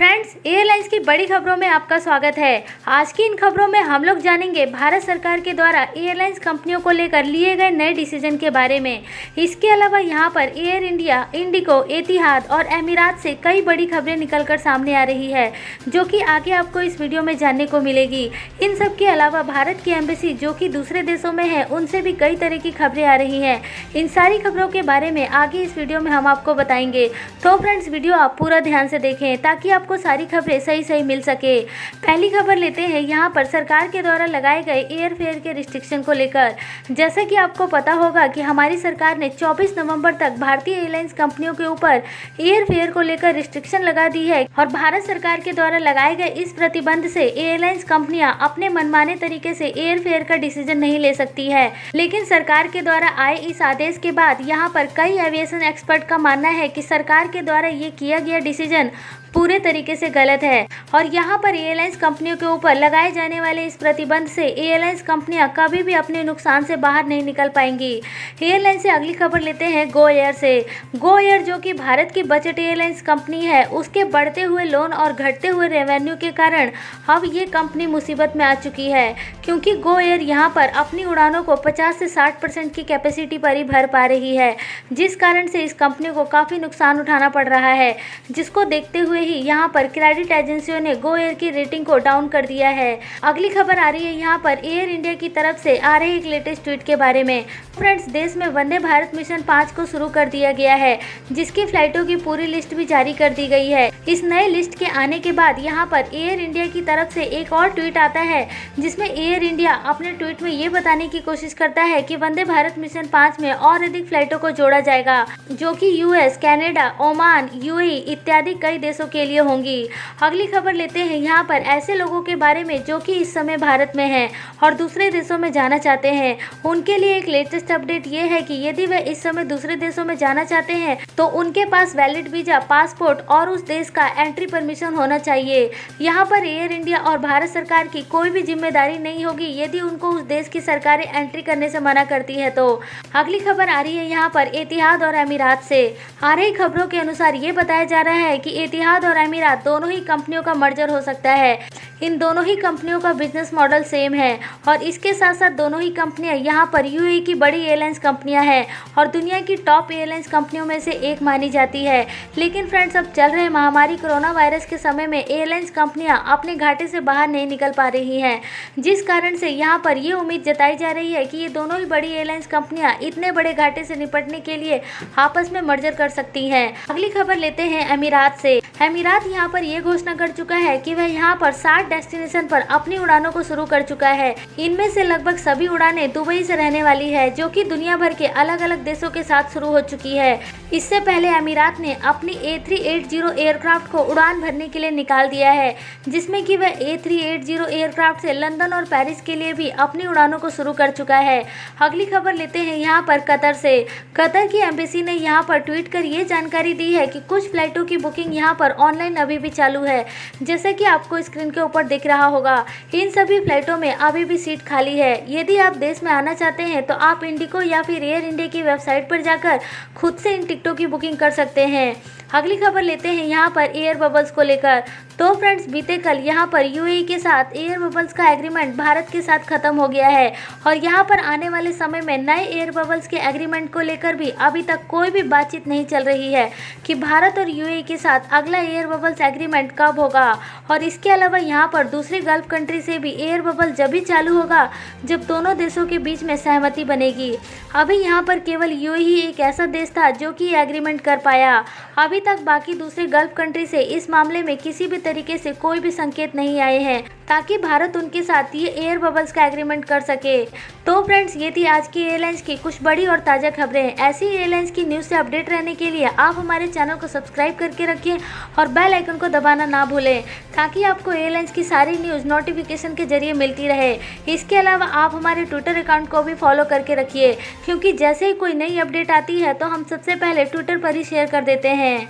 Friends, airlines की बड़ी खबरों में आपका स्वागत है। आज की इन खबरों में हम लोग जानेंगे भारत सरकार के द्वारा एयरलाइंस कंपनियों को लेकर लिए गए नए डिसीजन के बारे में। इसके अलावा यहां पर एयर इंडिया, इंडिगो, एतिहाद और एमिरात से कई बड़ी खबरें निकलकर सामने आ रही है, जो कि आगे आपको इस वीडियो में जानने को मिलेगी। इन सब के अलावा भारत की एम्बेसी जो कि दूसरे देशों में है, उनसे भी कई तरह की खबरें आ रही हैं। इन सारी खबरों के बारे में आगे इस वीडियो में हम आपको बताएंगे। तो फ्रेंड्स, वीडियो आप पूरा ध्यान से देखें ताकि आपको सारी खबरें सही मिल सके। पहली खबर लेते हैं यहाँ पर सरकार के द्वारा लगाए गए एयर फेयर के रिस्ट्रिक्शन को लेकर। जैसा कि आपको पता होगा कि हमारी सरकार ने 24 नवंबर तक भारतीय एयरलाइंस कंपनियों के ऊपर एयर फेयर को लेकर रिस्ट्रिक्शन लगा दी है और भारत सरकार के द्वारा लगाए गए इस प्रतिबंध से एयरलाइंस कंपनियां अपने मनमाने तरीके से एयर फेयर का डिसीजन नहीं ले सकती है। लेकिन सरकार के द्वारा आए इस आदेश के बाद यहाँ पर कई एविएशन एक्सपर्ट का मानना है कि सरकार के द्वारा ये किया गया डिसीजन पूरे तरीके से गलत है और यहाँ पर एयरलाइंस कंपनियों के ऊपर लगाए जाने वाले इस प्रतिबंध से एयरलाइंस कंपनियां कभी भी अपने नुकसान से बाहर नहीं निकल पाएंगी। एयरलाइन से अगली खबर लेते हैं गो एयर से। गो एयर जो कि भारत की बजट एयरलाइंस कंपनी है, उसके बढ़ते हुए लोन और घटते हुए रेवेन्यू के कारण अब ये कंपनी मुसीबत में आ चुकी है, क्योंकि गो एयर यहाँ पर अपनी उड़ानों को 50 से 60% की कैपेसिटी पर ही भर पा रही है, जिस कारण से इस कंपनी को काफ़ी नुकसान उठाना पड़ रहा है, जिसको देखते हुए ही यहाँ पर क्रेडिट एजेंसियों ने गो एयर की रेटिंग को डाउन कर दिया है। अगली खबर आ रही है यहाँ पर एयर इंडिया की तरफ से आ रहे एक लेटेस्ट ट्वीट के बारे में। फ्रेंड्स, देश में वंदे भारत मिशन 5 को शुरू कर दिया गया है, जिसकी फ्लाइटों की पूरी लिस्ट भी जारी कर दी गई है। इस नए लिस्ट के आने के बाद यहाँ पर एयर इंडिया की तरफ से एक और ट्वीट आता है, जिसमें एयर इंडिया अपने ट्वीट में ये बताने की कोशिश करता है कि वंदे भारत मिशन 5 में और अधिक फ्लाइटों को जोड़ा जाएगा, जो कि यूएस, कनाडा, ओमान, यूएई इत्यादि कई देशों के लिए होंगी। अगली खबर लेते हैं यहाँ पर ऐसे लोगों के बारे में जो कि इस समय भारत में हैं और दूसरे देशों में जाना चाहते हैं। उनके लिए एक लेटेस्ट अपडेट ये है कि यदि वे इस समय दूसरे देशों में जाना चाहते हैं तो उनके पास वैलिड वीजा, पासपोर्ट और उस देश का एंट्री परमिशन होना चाहिए। यहाँ पर एयर इंडिया और भारत सरकार की कोई भी जिम्मेदारी नहीं होगी यदि उनको उस देश की सरकारें एंट्री करने से मना करती है। तो अगली खबर आ रही है यहाँ पर एतिहाद और एमिरात से। आ रही खबरों के अनुसार ये बताया जा रहा है कि एतिहाद और एमिरात दोनों ही कंपनियों का मर्जर हो सकता है। इन दोनों ही कंपनियों का बिजनेस मॉडल सेम है और इसके साथ साथ दोनों ही कंपनियां यहाँ पर यूएई की बड़ी एयरलाइंस कंपनियां हैं और दुनिया की टॉप एयरलाइंस कंपनियों में से एक मानी जाती है। लेकिन फ्रेंड्स, अब चल रहे महामारी कोरोना वायरस के समय में एयरलाइंस कंपनियां अपने घाटे से बाहर नहीं निकल पा रही हैं, जिस कारण से यहाँ पर ये उम्मीद जताई जा रही है कि ये दोनों ही बड़ी एयरलाइंस कंपनियां इतने बड़े घाटे से निपटने के लिए आपस में मर्जर कर सकती हैं। अगली खबर लेते हैं अमीरात से। अमीरात यहाँ पर यह घोषणा कर चुका है कि वह यहाँ पर 60 डेस्टिनेशन पर अपनी उड़ानों को शुरू कर चुका है। इनमें से लगभग सभी उड़ानें दुबई से रहने वाली है, जो कि दुनिया भर के अलग अलग देशों के साथ शुरू हो चुकी है। इससे पहले अमीरात ने अपनी A380 एयरक्राफ्ट को उड़ान भरने के लिए निकाल दिया है, जिसमें कि वह A380 एयरक्राफ्ट से लंदन और पेरिस के लिए भी अपनी उड़ानों को शुरू कर चुका है। अगली खबर लेते हैं यहाँ पर कतर से। कतर की एम्बेसी ने यहाँ पर ट्वीट कर ये जानकारी दी है कि कुछ फ्लाइटों की बुकिंग यहाँ पर ऑनलाइन अभी भी चालू है। जैसा कि आपको स्क्रीन के ऊपर दिख रहा होगा, इन सभी फ्लाइटों में अभी भी सीट खाली है। यदि आप देश में आना चाहते हैं तो आप इंडिगो या फिर एयर इंडिया की वेबसाइट पर जाकर खुद से इन टिकटों की बुकिंग कर सकते हैं। अगली खबर लेते हैं यहाँ पर एयर बबल्स को लेकर। तो फ्रेंड्स, बीते कल यहाँ पर यूएई के साथ एयर बबल्स का एग्रीमेंट भारत के साथ खत्म हो गया है और यहाँ पर आने वाले समय में नए एयर बबल्स के एग्रीमेंट को लेकर भी अभी तक कोई भी बातचीत नहीं चल रही है कि भारत और यूएई के साथ अगला एयर बबल्स एग्रीमेंट कब होगा। और इसके अलावा यहाँ पर दूसरी गल्फ कंट्री से भी एयर बबल जब भी चालू होगा जब दोनों देशों के बीच में सहमति बनेगी। अभी यहाँ पर केवल यूएई ही एक ऐसा देश था जो कि एग्रीमेंट कर पाया। अभी तक बाकी दूसरे गल्फ कंट्री से इस मामले में किसी भी तरीके से कोई भी संकेत नहीं आए हैं ताकि भारत उनके साथ ये एयर बबल्स का एग्रीमेंट कर सके। तो फ्रेंड्स, ये थी आज की एयरलाइंस की कुछ बड़ी और ताज़ा खबरें। ऐसी एयरलाइंस की न्यूज़ से अपडेट रहने के लिए आप हमारे चैनल को सब्सक्राइब करके रखिए और बेल आइकन को दबाना ना भूलें, ताकि आपको एयरलाइंस की सारी न्यूज़ नोटिफिकेशन के जरिए मिलती रहे। इसके अलावा आप हमारे ट्विटर अकाउंट को भी फॉलो करके रखिए, क्योंकि जैसे ही कोई नई अपडेट आती है तो हम सबसे पहले ट्विटर पर ही शेयर कर देते हैं।